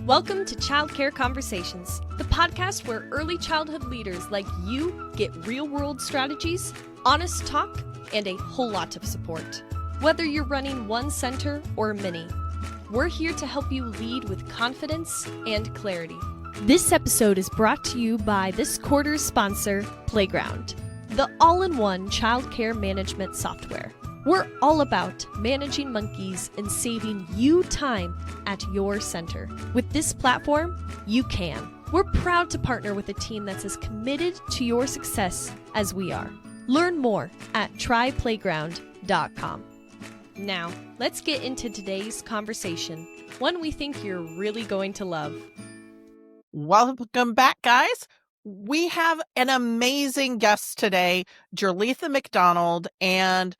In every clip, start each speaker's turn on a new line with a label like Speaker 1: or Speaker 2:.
Speaker 1: Welcome to Childcare Conversations, the podcast where early childhood leaders like you get real-world strategies, honest talk, and a whole lot of support. Whether you're running one center or many, we're here to help you lead with confidence and clarity. This episode is brought to you by this quarter's sponsor, Playground, the all-in-one childcare management software. We're all about managing monkeys and saving you time at your center. With this platform, you can. We're proud to partner with a team that's as committed to your success as we are. Learn more at tryplayground.com. Now, let's get into today's conversation, one we think you're really going to love.
Speaker 2: Welcome back, guys. We have an amazing guest today, Jerletha McDonald, and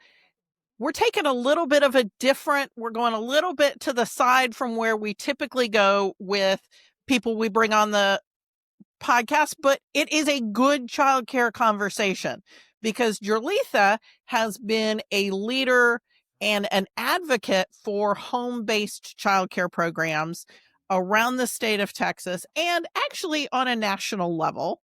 Speaker 2: we're taking a little bit of we're going a little bit to the side from where we typically go with people we bring on the podcast, but it is a good childcare conversation because Jerletha has been a leader and an advocate for home-based childcare programs around the state of Texas and actually on a national level.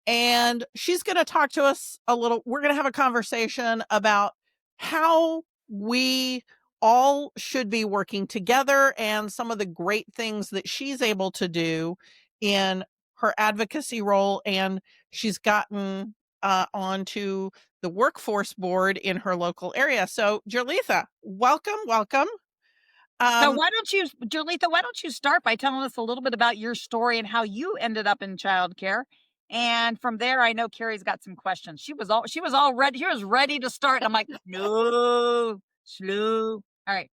Speaker 2: And she's going to talk to us we're going to have a conversation about how we all should be working together and some of the great things that she's able to do in her advocacy role. And she's gotten onto the workforce board in her local area. So Jerletha, welcome.
Speaker 3: So Jerletha, why don't you start by telling us a little bit about your story and how you ended up in childcare? And from there, I know Carrie's got some questions. She was ready to start. I'm like, no, slow. All right.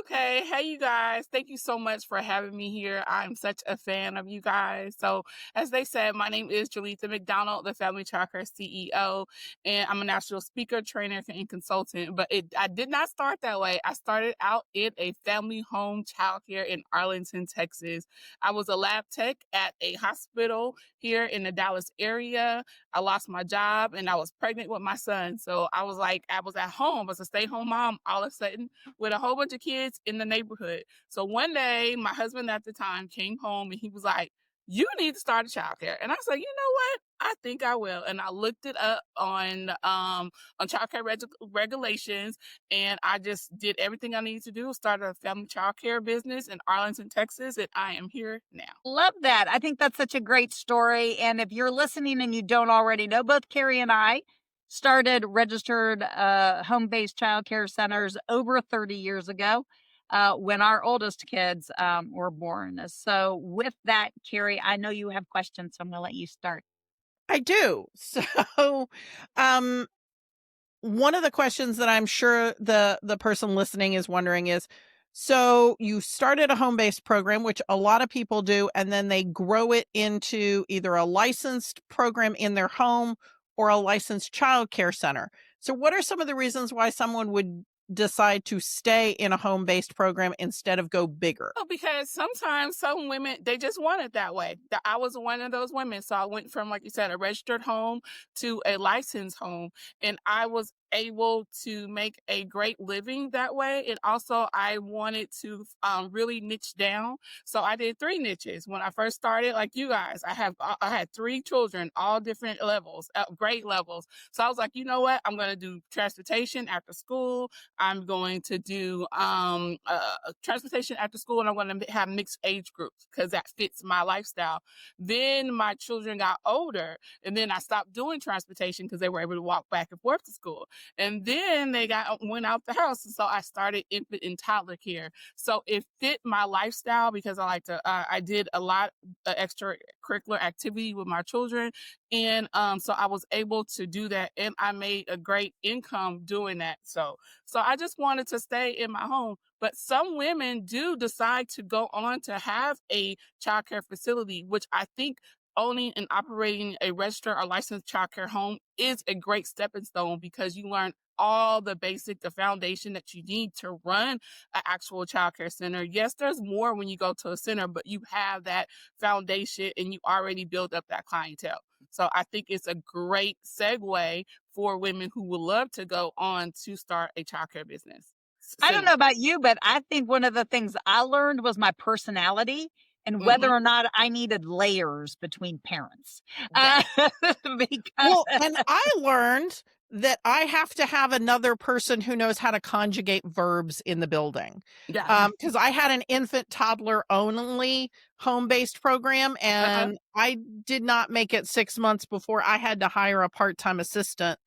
Speaker 4: Okay. Hey, you guys. Thank you so much for having me here. I'm such a fan of you guys. So as they said, my name is Jerletha McDonald, the Family Childcare CEO, and I'm a national speaker, trainer, and consultant. But I did not start that way. I started out in a family home childcare in Arlington, Texas. I was a lab tech at a hospital here in the Dallas area. I lost my job and I was pregnant with my son. So I was at home. I was a stay-at-home mom all of a sudden with a whole bunch of kids in the neighborhood. So one day, my husband at the time came home and he was like, you need to start a childcare. And I was like, you know what? I think I will. And I looked it up on childcare regulations, and I just did everything I needed to do, started a family childcare business in Arlington, Texas, and I am here now.
Speaker 3: Love that. I think that's such a great story. And if you're listening and you don't already know, both Carrie and I started registered home-based childcare centers over 30 years ago when our oldest kids were born. So with that, Carrie, I know you have questions, so I'm going to let you start.
Speaker 2: I do. So one of the questions that I'm sure the person listening is wondering is, so you started a home-based program, which a lot of people do, and then they grow it into either a licensed program in their home or a licensed childcare center. So what are some of the reasons why someone would decide to stay in a home-based program instead of go bigger?
Speaker 4: Oh, because sometimes some women, they just want it that way. I was one of those women. So I went from, like you said, a registered home to a licensed home. And I was able to make a great living that way. And also I wanted to really niche down. So I did 3 niches. When I first started, like you guys, I had 3 children, all different levels, grade levels. So I was like, you know what? I'm going to do transportation after school. I'm going to do transportation after school, and I'm going to have mixed age groups because that fits my lifestyle. Then my children got older, and then I stopped doing transportation because they were able to walk back and forth to school. And then they went out the house, and so I started infant and toddler care. So it fit my lifestyle because I did a lot of extracurricular activity with my children, and so I was able to do that, and I made a great income doing that. So I just wanted to stay in my home. But some women do decide to go on to have a childcare facility, which I think owning and operating a registered or licensed childcare home is a great stepping stone because you learn all the foundation that you need to run an actual childcare center. Yes, there's more when you go to a center, but you have that foundation and you already built up that clientele. So I think it's a great segue for women who would love to go on to start a childcare business.
Speaker 3: I don't know about you, but I think one of the things I learned was my personality. and whether or not I needed layers between parents.
Speaker 4: Yeah.
Speaker 3: Because
Speaker 2: Well, and I learned that I have to have another person who knows how to conjugate verbs in the building.
Speaker 4: Yeah.
Speaker 2: Because I had an infant toddler only home-based program,
Speaker 4: Uh-huh.
Speaker 2: and I did not make it 6 months before I had to hire a part-time assistant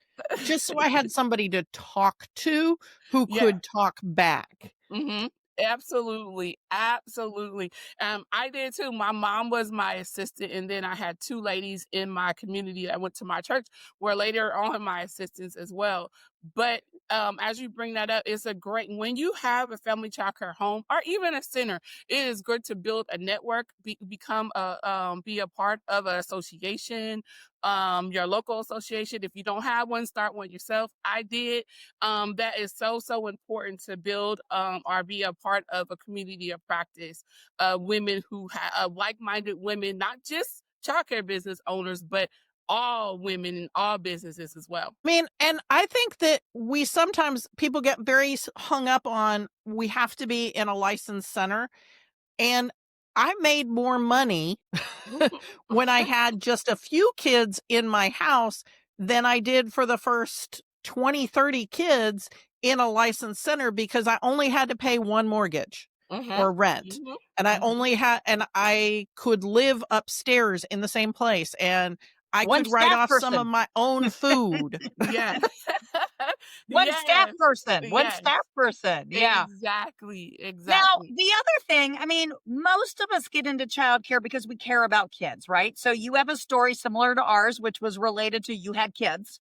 Speaker 2: just so I had somebody to talk to who
Speaker 4: Yeah.
Speaker 2: could talk back.
Speaker 4: Mm-hmm. Absolutely. Absolutely. I did too. My mom was my assistant, and then I had two ladies in my community that went to my church were later on my assistants as well. But as you bring that up, it's a great when you have a family childcare home or even a center, it is good to build a network, be a part of an association, your local association. If you don't have one, start one yourself. I did. That is so important to build or be a part of a community of practice. Women who have like-minded women, not just childcare business owners, but all women in all businesses as well.
Speaker 2: I mean, and I think that we sometimes people get very hung up on we have to be in a licensed center. And I made more money when I had just a few kids in my house than I did for the first 20, 30 kids in a licensed center because I only had to pay one mortgage
Speaker 4: Mhm,
Speaker 2: or rent.
Speaker 4: mhm,
Speaker 2: And
Speaker 4: mhm.
Speaker 2: I could live upstairs in the same place, and I
Speaker 3: one
Speaker 2: could write
Speaker 3: staff
Speaker 2: off some of
Speaker 3: person,
Speaker 2: my own food.
Speaker 4: Yeah.
Speaker 3: one staff
Speaker 4: Yes,
Speaker 3: person, one
Speaker 4: yes.
Speaker 3: staff person. Yeah.
Speaker 4: Exactly,
Speaker 3: Now,
Speaker 4: exactly.
Speaker 3: the other thing, I mean, most of us get into childcare because we care about kids, right? So you have a story similar to ours, which was related to you had kids,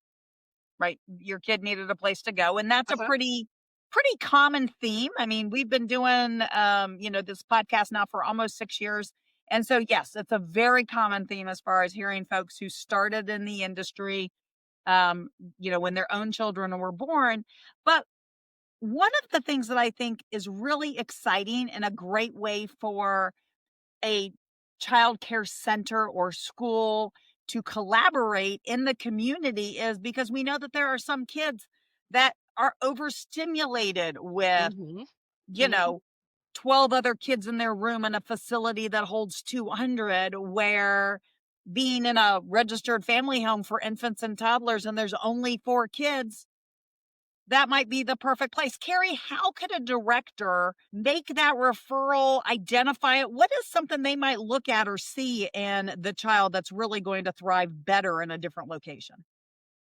Speaker 3: right? Your kid needed a place to go. And that's a
Speaker 4: Uh-huh.
Speaker 3: pretty common theme. I mean, we've been doing this podcast now for almost 6 years. And so yes, it's a very common theme as far as hearing folks who started in the industry when their own children were born. But one of the things that I think is really exciting and a great way for a childcare center or school to collaborate in the community is because we know that there are some kids that are overstimulated with,
Speaker 4: Mhm,
Speaker 3: you
Speaker 4: mhm,
Speaker 3: know, 12 other kids in their room in a facility that holds 200, where being in a registered family home for infants and toddlers and there's only 4 kids, that might be the perfect place. Carrie, how could a director make that referral, identify it? What is something they might look at or see in the child that's really going to thrive better in a different location?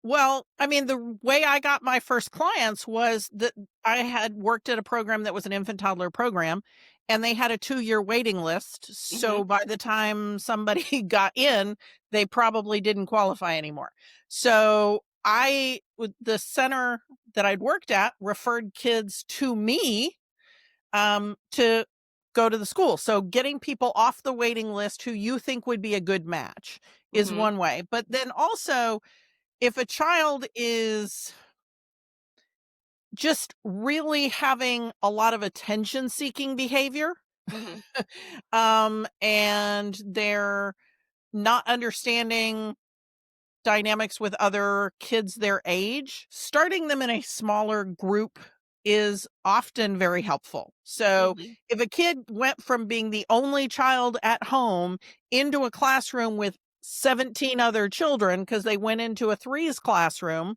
Speaker 2: Well, I mean, the way I got my first clients was that I had worked at a program that was an infant toddler program, and they had a 2-year waiting list.
Speaker 4: mhm,
Speaker 2: So by the time somebody got in, they probably didn't qualify anymore. So with the center that I'd worked at, referred kids to me to go to the school. So getting people off the waiting list who you think would be a good match is
Speaker 4: mhm,
Speaker 2: one way. But then also, if a child is just really having a lot of attention seeking behavior,
Speaker 4: mhm,
Speaker 2: and they're not understanding dynamics with other kids their age, starting them in a smaller group is often very helpful. So
Speaker 4: mhm,
Speaker 2: if a kid went from being the only child at home into a classroom with 17 other children because they went into a threes classroom,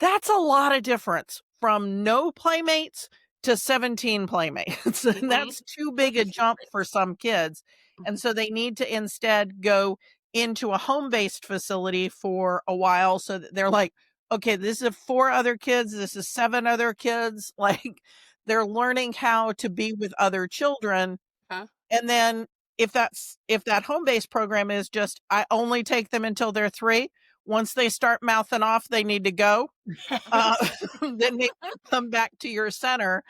Speaker 2: that's a lot of difference from no playmates to 17 playmates. And
Speaker 4: mhm.
Speaker 2: that's too big a jump for some kids. And so they need to instead go into a home-based facility for a while so that they're like, okay, this is 4 other kids, this is 7 other kids. Like they're learning how to be with other children.
Speaker 4: Huh?
Speaker 2: And then if that home-based program is just I only take them until they're 3, once they start mouthing off, they need to go. Uh, then they come back to your center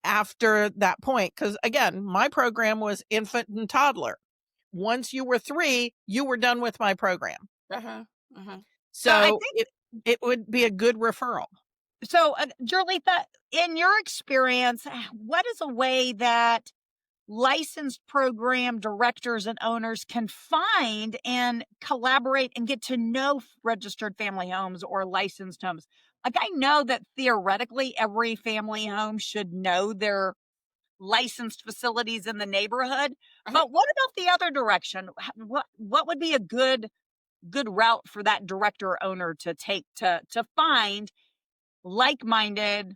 Speaker 2: after that point. Because again, my program was infant and toddler. Once you were 3, you were done with my program.
Speaker 4: Uh-huh, uh-huh.
Speaker 3: So I
Speaker 2: So
Speaker 3: think
Speaker 2: it would be a good referral.
Speaker 3: so, Jerletha, in your experience, what is a way that licensed program directors and owners can find and collaborate and get to know registered family homes or licensed homes? Like, I know that theoretically every family home should know their licensed facilities in the neighborhood, But what about the other direction? What would be a good route for that director or owner to take to find like-minded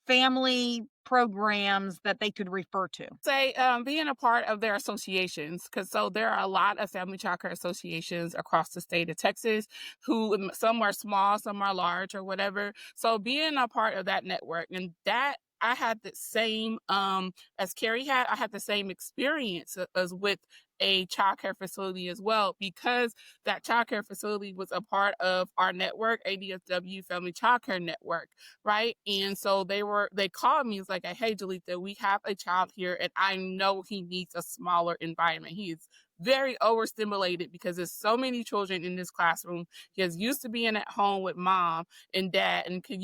Speaker 3: family programs that they could refer to?
Speaker 4: Say being a part of their associations, because so there are a lot of family childcare associations across the state of Texas, who some are small, some are large, or whatever. So being a part of that network, and that I had the same as Carrie had, I had the same experience as with a childcare facility as well, because that childcare facility was a part of our network, ADSW Family Childcare Network, right? And so they called me. It's like, hey, Jerletha, we have a child here, and I know he needs a smaller environment. He is very overstimulated because there's so many children in this classroom. He is used to being at home with mom and dad, and do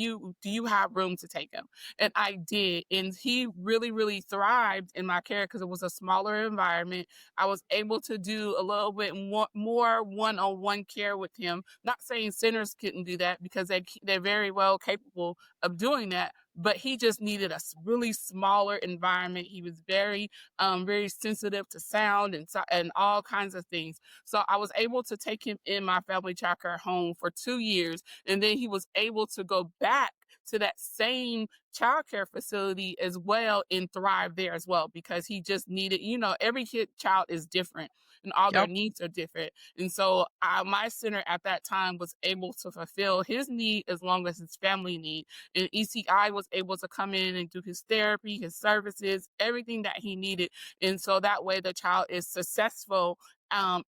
Speaker 4: you have room to take him? And I did, and he really, really thrived in my care because it was a smaller environment. I was able to do a little bit more one-on-one care with him. Not saying centers couldn't do that, because they're very well capable of doing that, but he just needed a really smaller environment. He was very very sensitive to sound and all kinds of things. So I was able to take him in my family childcare home for 2 years, and then he was able to go back to that same childcare facility as well and thrive there as well, because he just needed, every child is different and all their
Speaker 2: Yep.
Speaker 4: needs are different. And so my center at that time was able to fulfill his need as long as his family need. And ECI was able to come in and do his therapy, his services, everything that he needed. And so that way the child is successful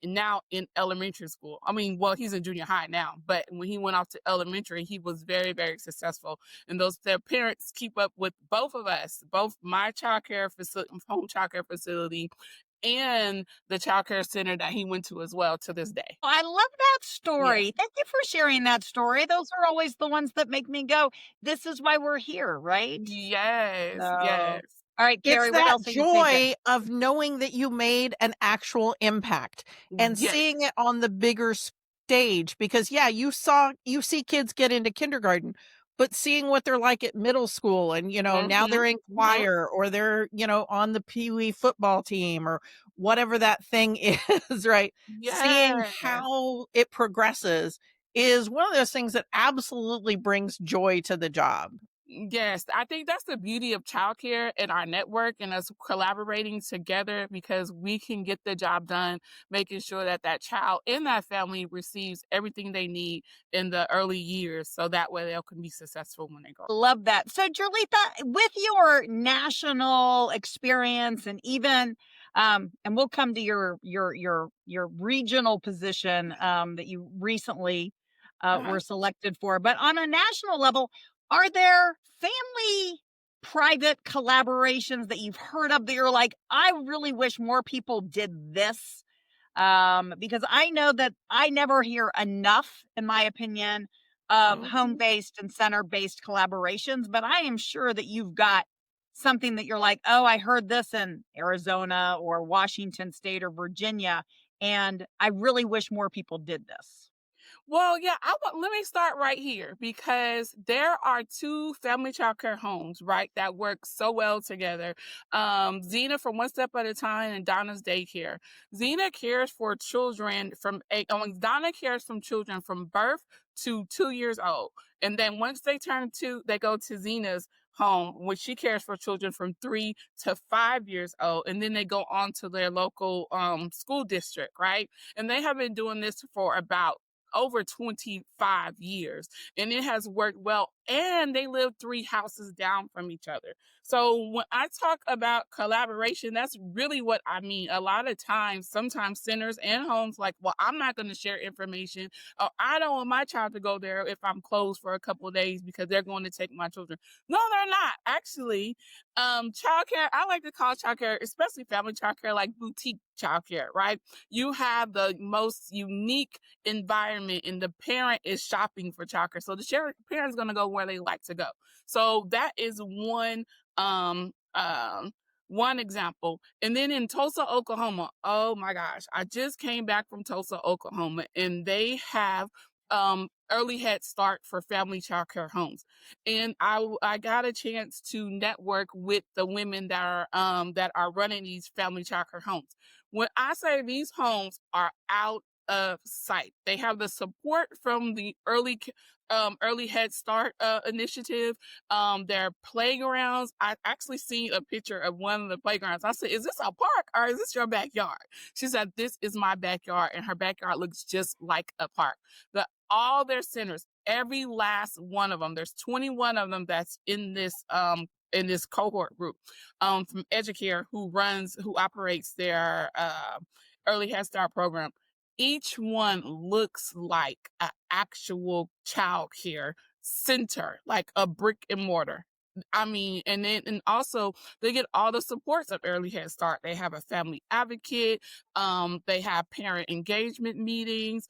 Speaker 4: now in elementary school. I mean, well, he's in junior high now, but when he went off to elementary, he was very, very successful. And their parents keep up with both of us, both my childcare facility, home childcare facility, and the childcare center that he went to as well to this day.
Speaker 3: I love that
Speaker 4: Yeah.
Speaker 3: story. Thank you for sharing that story. Those are always the ones that make me go, this is why we're here, right?
Speaker 4: Yes.
Speaker 3: So,
Speaker 4: Yes.
Speaker 3: all right,
Speaker 2: It's
Speaker 3: Carrie, what
Speaker 2: that
Speaker 3: else are you thinking?
Speaker 2: joy of knowing that you made an actual impact and
Speaker 4: Yes.
Speaker 2: seeing it on the bigger stage, because yeah, you see kids get into kindergarten, but seeing what they're like at middle school, and now
Speaker 4: Mm-hmm.
Speaker 2: they're in
Speaker 4: Mm-hmm.
Speaker 2: choir, or they're on the Pee Wee football team, or whatever that thing is, right? Seeing
Speaker 4: Yes.
Speaker 2: how it progresses is one of those things that absolutely brings joy to the job.
Speaker 4: Yes, I think that's the beauty of childcare and our network and us collaborating together, because we can get the job done, making sure that that child and that family receives everything they need in the early years, so that way they can be successful when they grow up.
Speaker 3: Love that. So, Jerletha, with your national experience, and even and we'll come to your regional position that you recently
Speaker 4: Uh-huh.
Speaker 3: were selected for, but on a national level, are there family private collaborations that you've heard of that you're like, I really wish more people did this? Because I know that I never hear enough, in my opinion, of
Speaker 4: Mhm.
Speaker 3: home-based and center-based collaborations, but I am sure that you've got something that you're like, oh, I heard this in Arizona or Washington State or Virginia, and I really wish more people did this.
Speaker 4: Well, yeah, let me start right here, because there are two family childcare homes, right, that work so well together. Xena from One Step at a Time and Donna's Daycare. Xena cares for children Donna cares from children from birth to 2 years old. And then once they turn 2, they go to Xena's home, which she cares for children from 3 to 5 years old. And then they go on to their local school district, right? And they have been doing this for about over 25 years, and it has worked well, and they live 3 houses down from each other. So when I talk about collaboration, that's really what I mean. A lot of times, sometimes centers and homes like, well, I'm not going to share information, or I don't want my child to go there if I'm closed for a couple of days because they're going to take my children. No, they're not. Actually, childcare, I like to call childcare, especially family childcare, like boutique childcare, right? You have the most unique environment, and the parent is shopping for childcare. So the parent's going to go where they like to go. So that is um, um, one example. And then in Tulsa, Oklahoma, oh my gosh, I just came back from Tulsa, Oklahoma, and they have early head start for family childcare homes. And I got a chance to network with the women that are running these family childcare homes. When I say these homes are out of sight, they have the support from the early head start initiative. Their playgrounds, I actually seen a picture of one of the playgrounds. I said, is this a park or is this your backyard? She said, this is my backyard, and her backyard looks just like a park. All their centers, every last one of them, there's 21 of them that's in this cohort group, from Educare, who operates their early head start program. Each one looks like an actual child care center, like a brick and mortar. I mean, and also they get all the supports of early head start. They have a family advocate. They have parent engagement meetings.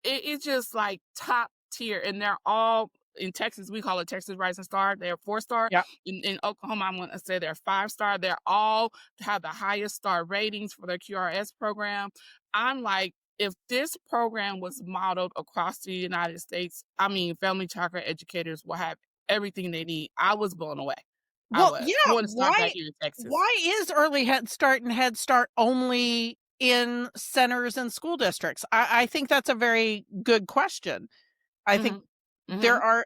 Speaker 4: It's just like top tier, and they're all in Texas. We call it Texas Rising Star. They're 4-star.
Speaker 2: Yeah.
Speaker 4: In Oklahoma, I'm going to say they're 5-star. They're all have the highest star ratings for their QRS program. I'm like, if this program was modeled across the United States, I mean, family childcare educators will have everything they need. I was blown away.
Speaker 2: Well,
Speaker 4: I
Speaker 2: yeah.
Speaker 4: want to start back here in Texas.
Speaker 2: Why is early Head Start and Head Start only in centers and school districts? I think that's a very good question. I think there are,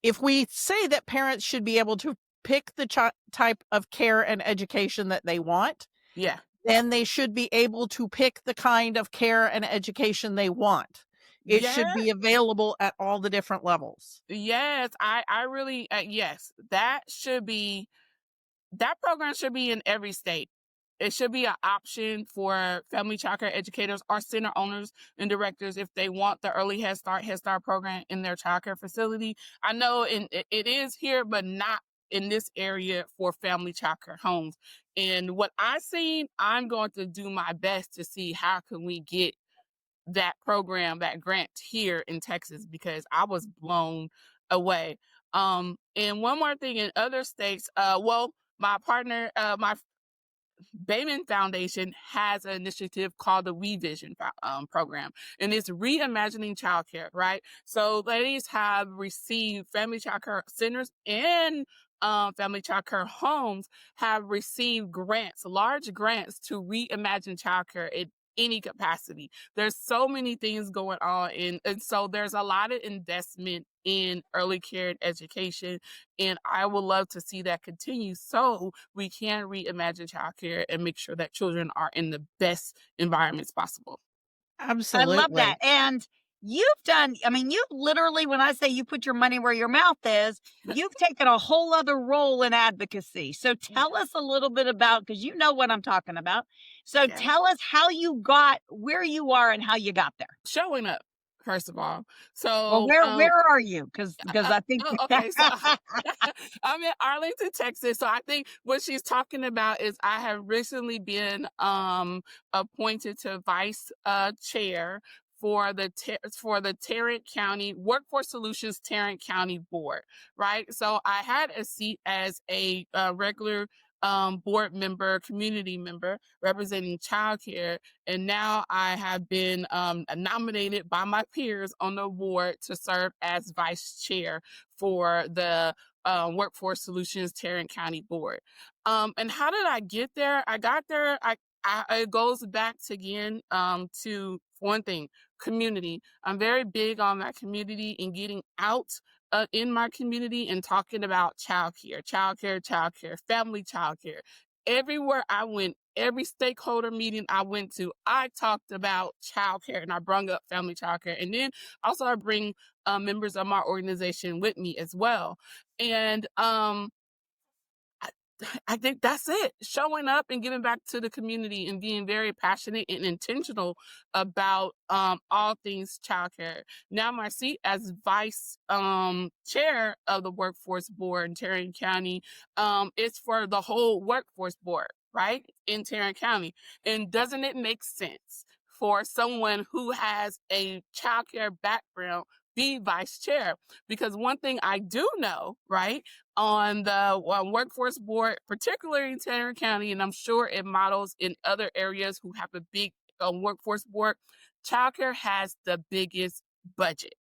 Speaker 2: if we say that parents should be able to pick the type of care and education that they want,
Speaker 4: Yeah.
Speaker 2: then they should be able to pick the kind of care and education they want. It should be available at all the different levels.
Speaker 4: Yes, I really, yes, that program should be in every state. It should be an option for family childcare educators or center owners and directors if they want the early Head Start program in their childcare facility. I know it is here, but not in this area for family childcare homes. And what I've seen, I'm going to do my best to see how can we get that program, that grant here in Texas, because I was blown away. And one more thing, in other states, my partner, my Bayman Foundation has an initiative called the We Vision program, and it's reimagining childcare, right? So ladies have received family childcare centers and family childcare homes have received grants, large grants to reimagine childcare in any capacity. There's so many things going on, and so there's a lot of investment in early care and education, and I would love to see that continue so we can reimagine childcare and make sure that children are in the best environments possible.
Speaker 2: Absolutely.
Speaker 3: I love that. And you've literally, when I say you put your money where your mouth is, you've taken a whole other role in advocacy. So tell us a little bit about, because you know what I'm talking about. So tell us how you got where you are and how you got there.
Speaker 4: Showing up, first of all. So
Speaker 3: where are you? Because I think
Speaker 4: okay, so I'm in Arlington, Texas. So I think what she's talking about is I have recently been appointed to vice chair for the Tarrant County Workforce Solutions Tarrant County Board, right? So I had a seat as a regular board member, community member representing childcare, and now I have been nominated by my peers on the board to serve as vice chair for the Workforce Solutions Tarrant County Board. And how did I get there? I got there. It goes back again to one thing, community. I'm very big on that community and getting out in my community and talking about childcare, family childcare. Everywhere I went, every stakeholder meeting I went to, I talked about childcare and I brought up family childcare. And then also I bring members of my organization with me as well. And I think that's it. Showing up and giving back to the community and being very passionate and intentional about all things childcare. Now my seat as vice chair of the workforce board in Tarrant County is for the whole workforce board, right, in Tarrant County. And doesn't it make sense for someone who has a childcare background be vice chair? Because one thing I do know, right, on the workforce board, particularly in Tarrant County, and I'm sure it models in other areas who have a big workforce board, childcare has the biggest budget.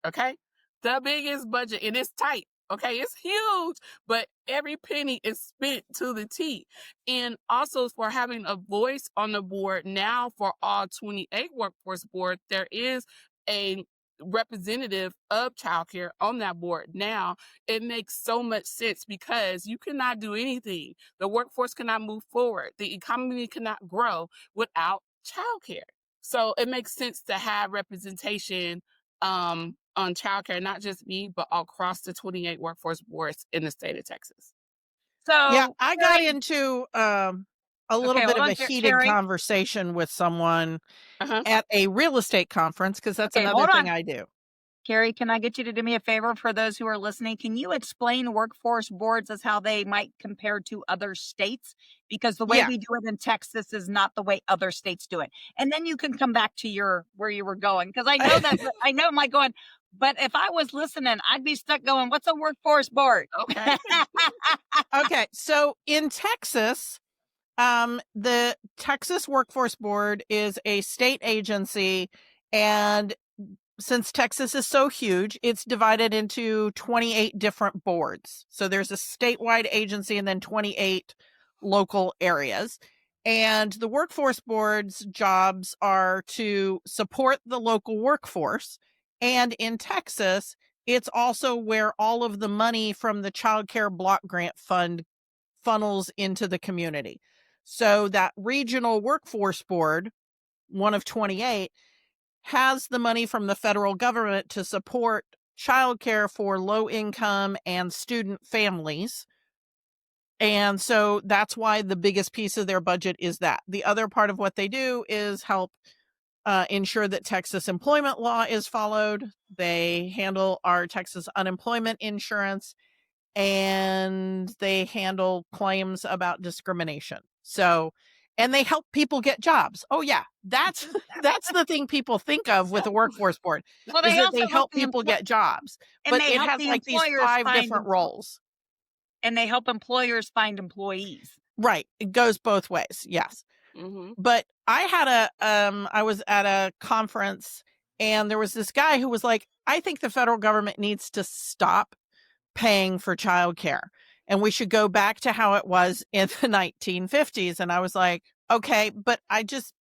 Speaker 4: Okay. The biggest budget, and it's tight. Okay. It's huge, but every penny is spent to the T. And also for having a voice on the board now for all 28 workforce board, there is a representative of childcare on that board now. It makes so much sense because you cannot do anything. The workforce cannot move forward. The economy cannot grow without childcare. So it makes sense to have representation on childcare, not just me, but across the 28 workforce boards in the state of Texas.
Speaker 3: So
Speaker 2: Yeah, I got into a little
Speaker 3: Okay,
Speaker 2: bit
Speaker 3: hold
Speaker 2: of
Speaker 3: on,
Speaker 2: a heated
Speaker 3: Carrie.
Speaker 2: conversation with someone
Speaker 4: Uh-huh.
Speaker 2: at a real estate conference, because that's
Speaker 3: Okay,
Speaker 2: another
Speaker 3: hold
Speaker 2: thing
Speaker 3: on.
Speaker 2: I do.
Speaker 3: Carrie, can I get you to do me a favor for those who are listening? Can you explain workforce boards as how they might compare to other states? Because the way
Speaker 2: Yeah.
Speaker 3: we do it in Texas is not the way other states do it. And then you can come back to where you were going. Because I know that I know I'm like going, but if I was listening, I'd be stuck going, what's a workforce board?
Speaker 4: Okay.
Speaker 2: Okay, so in Texas, the Texas Workforce Board is a state agency, and since Texas is so huge, it's divided into 28 different boards. So there's a statewide agency and then 28 local areas. And the workforce board's jobs are to support the local workforce. And in Texas, it's also where all of the money from the Child Care Block Grant Fund funnels into the community. So that regional workforce board, one of 28, has the money from the federal government to support childcare for low income and student families. And so that's why the biggest piece of their budget is that. The other part of what they do is help ensure that Texas employment law is followed. They handle our Texas unemployment insurance, and they handle claims about discrimination. So, and they help people get jobs. Oh yeah, that's the thing people think of with the workforce board,
Speaker 3: Well,
Speaker 2: is
Speaker 3: they
Speaker 2: that
Speaker 3: also
Speaker 2: they help
Speaker 3: the
Speaker 2: people
Speaker 3: employ-
Speaker 2: get jobs.
Speaker 3: and
Speaker 2: But
Speaker 3: they
Speaker 2: it
Speaker 3: help
Speaker 2: has
Speaker 3: the
Speaker 2: like these
Speaker 3: employers
Speaker 2: 5
Speaker 3: find
Speaker 2: different
Speaker 3: empl-
Speaker 2: roles.
Speaker 3: and they help employers find employees.
Speaker 2: Right. It goes both ways. Yes.
Speaker 4: Mm-hmm.
Speaker 2: But I had I was at a conference, and there was this guy who was like, I think the federal government needs to stop paying for childcare, and we should go back to how it was in the 1950s. And I was like, okay, but I just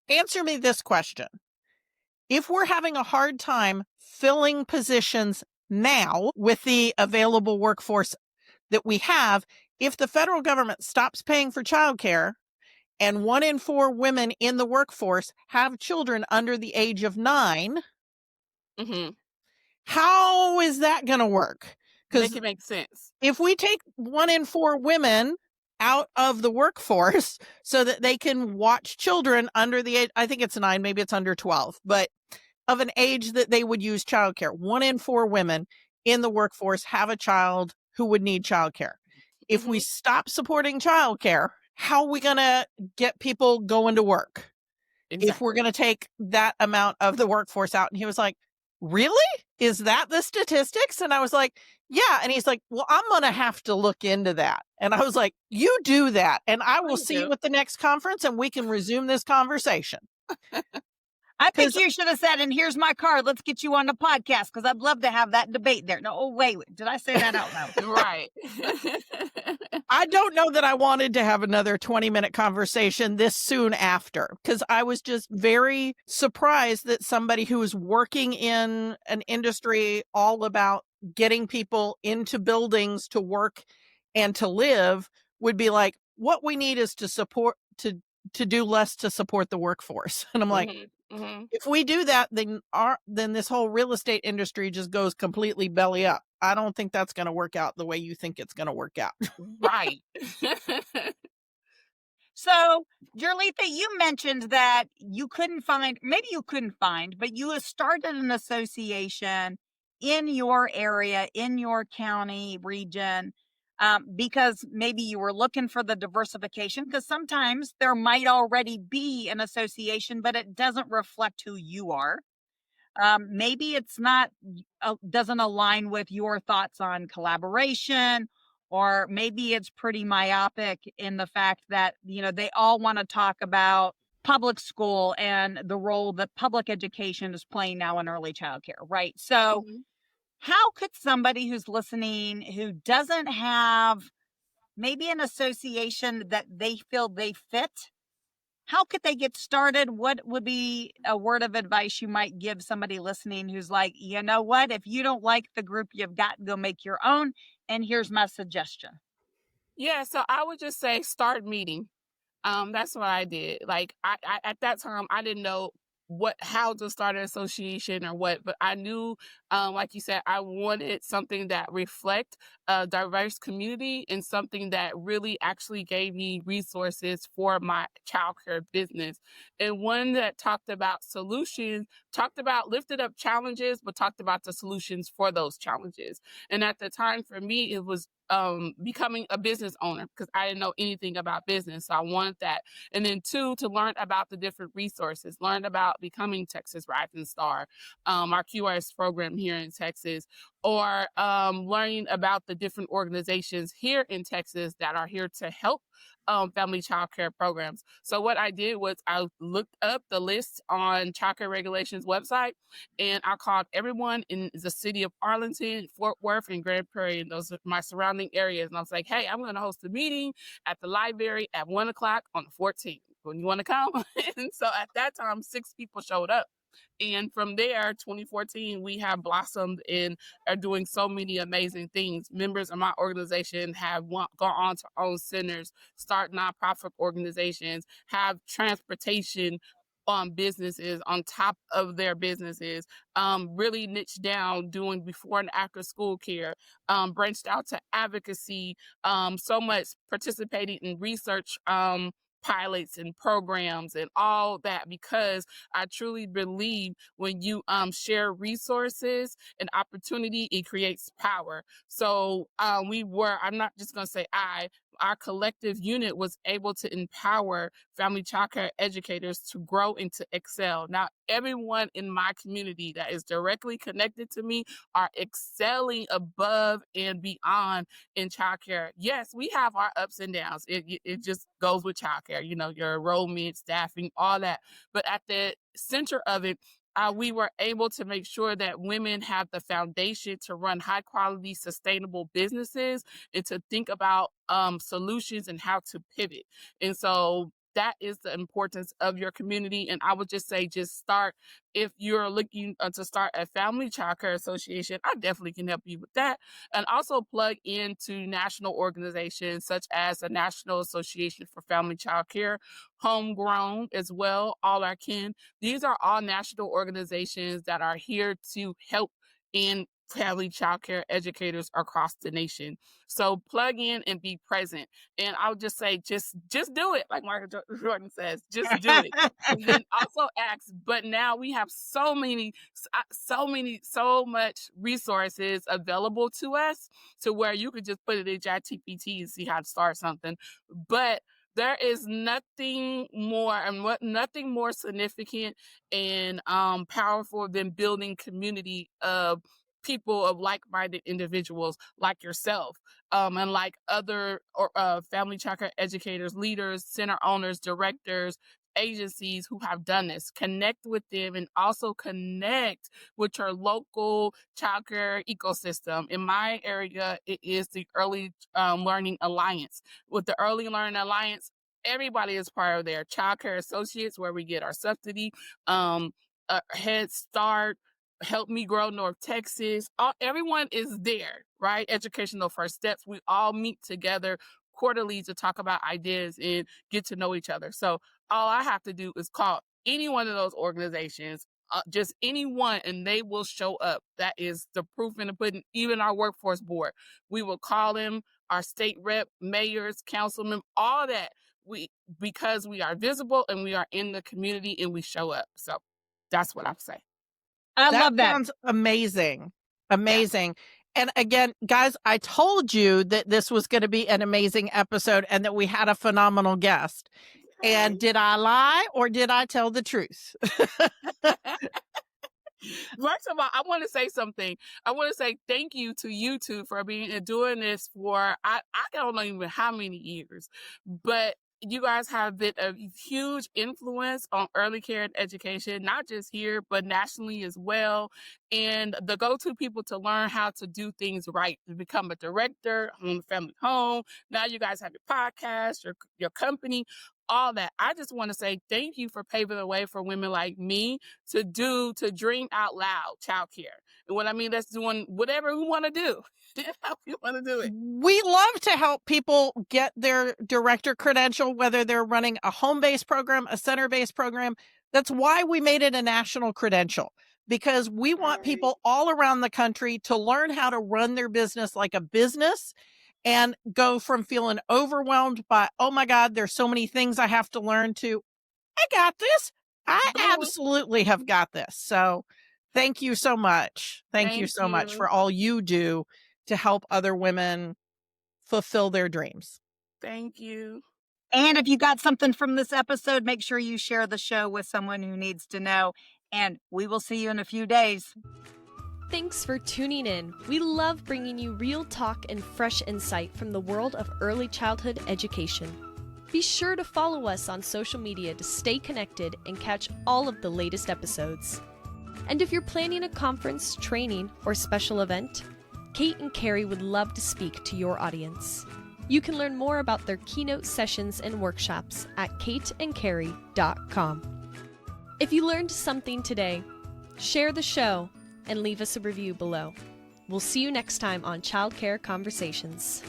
Speaker 2: answer me this question. If we're having a hard time filling positions now with the available workforce that we have, if the federal government stops paying for childcare and 1 in 4 women in the workforce have children under the age of 9,
Speaker 4: Mm-hmm.
Speaker 2: how is that going to work?
Speaker 4: Make it make sense.
Speaker 2: If we take 1 in 4 women out of the workforce so that they can watch children under the age, I think it's 9, maybe it's under 12, but of an age that they would use childcare, 1 in 4 women in the workforce have a child who would need childcare. If we stop supporting childcare, how are we going to get people going to work?
Speaker 4: Exactly.
Speaker 2: If we're going to take that amount of the workforce out? And he was like, really? Is that the statistics? And I was like, yeah. And he's like, well, I'm going to have to look into that. And I was like, you do that. And I will see you at the next conference, and we can resume this conversation.
Speaker 3: I think you should have said, and here's my card. Let's get you on the podcast, because I'd love to have that debate there. No, wait. Did I say that out loud?
Speaker 4: Right.
Speaker 2: I don't know that I wanted to have another 20-minute conversation this soon after, because I was just very surprised that somebody who is working in an industry all about getting people into buildings to work and to live would be like, what we need is to do less to support the workforce. And I'm like, if we do that, then this whole real estate industry just goes completely belly up. I don't think that's going to work out the way you think it's going to work out.
Speaker 4: Right.
Speaker 3: So, Jerletha, you mentioned that maybe you couldn't find, but you started an association in your area, in your county region, because maybe you were looking for the diversification, because sometimes there might already be an association, but it doesn't reflect who you are. Maybe it's not, doesn't align with your thoughts on collaboration, or maybe it's pretty myopic in the fact that, they all want to talk about public school and the role that public education is playing now in early childcare, right? So
Speaker 4: Mhm.
Speaker 3: how could somebody who's listening who doesn't have maybe an association that they feel they fit, how could they get started? What would be a word of advice you might give somebody listening who's like, you know what, if you don't like the group you've got, go make your own. And here's my suggestion.
Speaker 4: Yeah, so I would just say start meeting. That's what I did. Like I at that time I didn't know how to start an association or what, but I knew, like you said, I wanted something that reflect a diverse community and something that really actually gave me resources for my childcare business. And one that talked about solutions, talked about lifted up challenges, but talked about the solutions for those challenges. And at the time for me, it was becoming a business owner because I didn't know anything about business. So I wanted that. And then two, to learn about the different resources, learn about becoming Texas Rising Star, our QRS program here in Texas, or learning about the different organizations here in Texas that are here to help family child care programs. So what I did was I looked up the list on Child Care Regulations website, and I called everyone in the city of Arlington, Fort Worth, and Grand Prairie, and those are my surrounding areas. And I was like, hey, I'm going to host a meeting at the library at 1 o'clock on the 14th. When you want to come? And so at that time, 6 people showed up. And from there, 2014, we have blossomed and are doing so many amazing things. Members of my organization have gone on to own centers, start nonprofit organizations, have transportation businesses on top of their businesses, really niche down doing before and after school care, branched out to advocacy, so much participating in research pilots and programs and all that, because I truly believe when you share resources and opportunity, it creates power. So I'm not just going to say our collective unit was able to empower family childcare educators to grow and to excel. Now, everyone in my community that is directly connected to me are excelling above and beyond in childcare. Yes, we have our ups and downs. It just goes with childcare, your enrollment, staffing, all that. But at the center of it, we were able to make sure that women have the foundation to run high quality, sustainable businesses and to think about solutions and how to pivot. And so that is the importance of your community. And I would just say, just start. If you're looking to start a family childcare association, I definitely can help you with that. And also plug into national organizations such as the National Association for Family Childcare, Homegrown as well, All Our Kin. These are all national organizations that are here to help in family childcare educators across the nation. So plug in and be present. And I would just say, just do it. Like Michael Jordan says, just do it. And then also ask, but now we have so much resources available to us to where you could just put it in ChatGPT and see how to start something. But there is nothing more significant and powerful than building community of people, of like-minded individuals like yourself, and like other family childcare educators, leaders, center owners, directors, agencies who have done this. Connect with them and also connect with your local childcare ecosystem. In my area, it is the Early Learning Alliance. With the Early Learning Alliance, everybody is part of their childcare associates, where we get our subsidy, Head Start, Help Me Grow North Texas. Everyone is there, right? Educational First Steps. We all meet together quarterly to talk about ideas and get to know each other. So all I have to do is call any one of those organizations, just anyone, and they will show up. That is the proof in the pudding. Even our workforce board, we will call them, our state rep, mayors, councilmen, all that. Because we are visible and we are in the community and we show up. So that's what I say.
Speaker 3: I love that.
Speaker 2: Sounds amazing. Amazing. Yeah. And again, guys, I told you that this was going to be an amazing episode and that we had a phenomenal guest. Okay. And did I lie or did I tell the truth?
Speaker 4: First of all, I want to say something. I want to say thank you to you two for doing this for, I don't know even how many years, but you guys have been a huge influence on early care and education, not just here, but nationally as well. And the go-to people to learn how to do things right, to become a director, own a family home. Now you guys have your podcast, your company, all that. I just want to say thank you for paving the way for women like me to dream out loud childcare. And what I mean, that's doing whatever we want to do. How we want to do it.
Speaker 2: We love to help people get their director credential, whether they're running a home-based program, a center-based program. That's why we made it a national credential, because we want people all around the country to learn how to run their business like a business and go from feeling overwhelmed by, oh my God, there's so many things I have to learn, to, I got this. I absolutely have got this. So thank you so much. Thank you so much for all you do to help other women fulfill their dreams.
Speaker 4: Thank you.
Speaker 3: And if you got something from this episode, make sure you share the show with someone who needs to know. And we will see you in a few days.
Speaker 1: Thanks for tuning in. We love bringing you real talk and fresh insight from the world of early childhood education. Be sure to follow us on social media to stay connected and catch all of the latest episodes. And if you're planning a conference, training, or special event, Kate and Carrie would love to speak to your audience. You can learn more about their keynote sessions and workshops at kateandcarrie.com. If you learned something today, share the show and leave us a review below. We'll see you next time on Childcare Conversations.